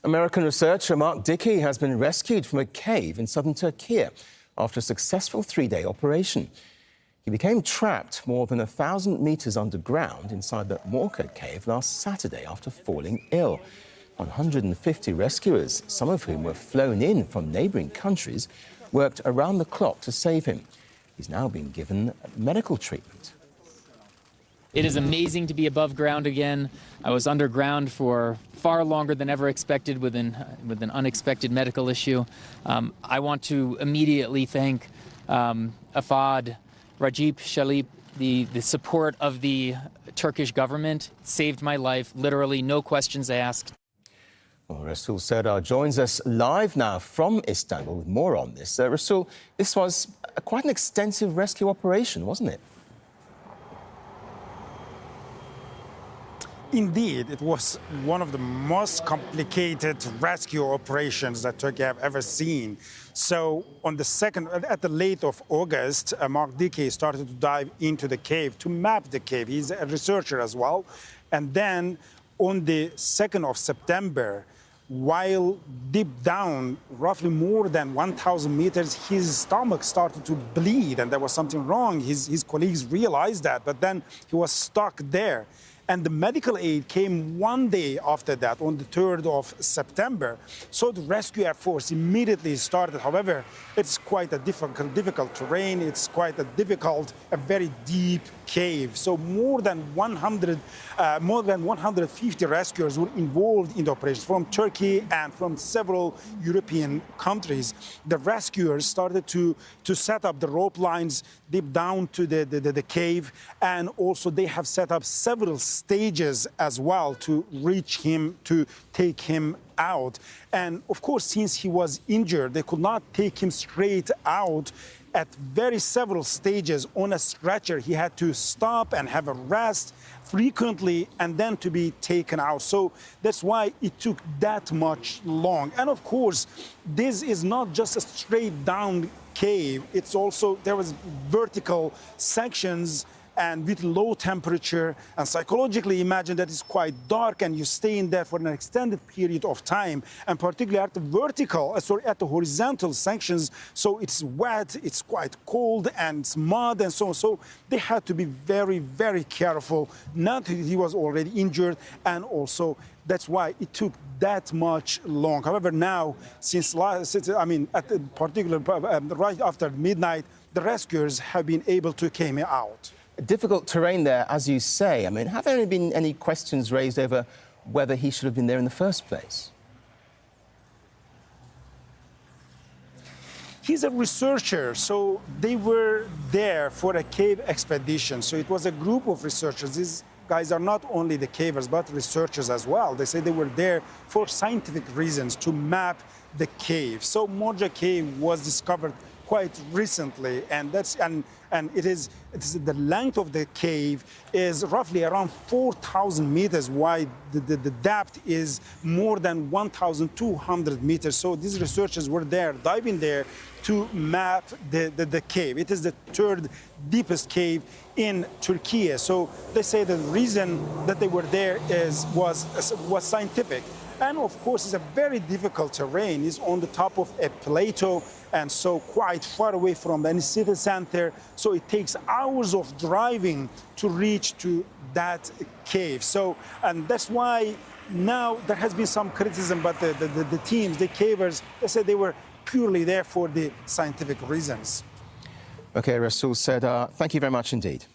American researcher Mark Dickey has been rescued from a cave in southern Turkiye after a successful three-day operation. He became trapped more than 1,000 metres underground inside the Morca cave last Saturday after falling ill. 150 rescuers, some of whom were flown in from neighbouring countries, worked around the clock to save him. He's now been given medical treatment. It is amazing to be above ground again. I was underground for far longer than ever expected with an unexpected medical issue. I want to immediately thank Afad, Rajib Shalip, the support of the Turkish government saved my life, literally no questions asked. Well, Resul Serdar joins us live now from Istanbul with more on this. Resul, this was quite an extensive rescue operation, wasn't it? Indeed, it was one of the most complicated rescue operations that Turkey have ever seen. So on at the late of August, Mark Dickey started to dive into the cave to map the cave. He's a researcher as well. And then on the 2nd of September, while deep down, roughly more than 1,000 meters, his stomach started to bleed and there was something wrong. His colleagues realized that, but then he was stuck there. And the medical aid came one day after that, on the 3rd of September. So the rescue efforts immediately started. However, it's quite a difficult terrain. It's quite a very deep cave. So more than 150 rescuers were involved in the operation from Turkey and from several European countries. The rescuers started to set up the rope lines deep down to the cave, and also they have set up several stages as well to reach him, to take him out. And of course, since he was injured, they could not take him straight out. At several stages on a stretcher, he had to stop and have a rest frequently and then to be taken out. So that's why it took that much long. And of course, this is not just a straight down cave. It's also, there was vertical sections and with low temperature, and psychologically imagine that it's quite dark and you stay in there for an extended period of time, and particularly at the horizontal sections, so it's wet, it's quite cold and it's mud and so on. So they had to be very, very careful. Not that he was already injured, and also that's why it took that much long. However, now, right after midnight, the rescuers have been able to came out. Difficult terrain there, as you say. I mean, have there been any questions raised over whether he should have been there in the first place? He's a researcher, so they were there for a cave expedition. So it was a group of researchers. These guys are not only the cavers, but researchers as well. They say they were there for scientific reasons to map the cave. So Morca cave was discovered quite recently, and it is the length of the cave is roughly around 4,000 meters wide. The depth is more than 1,200 meters. So these researchers were there, diving there to map the cave. It is the third deepest cave in Turkey. So they say the reason that they were there was scientific. And of course, it's a very difficult terrain. It's on the top of a plateau, and so quite far away from any city center. So it takes hours of driving to reach to that cave. So, and that's why now there has been some criticism, but the teams, the cavers, they said they were purely there for the scientific reasons. OK, Resul Serdar, thank you very much indeed.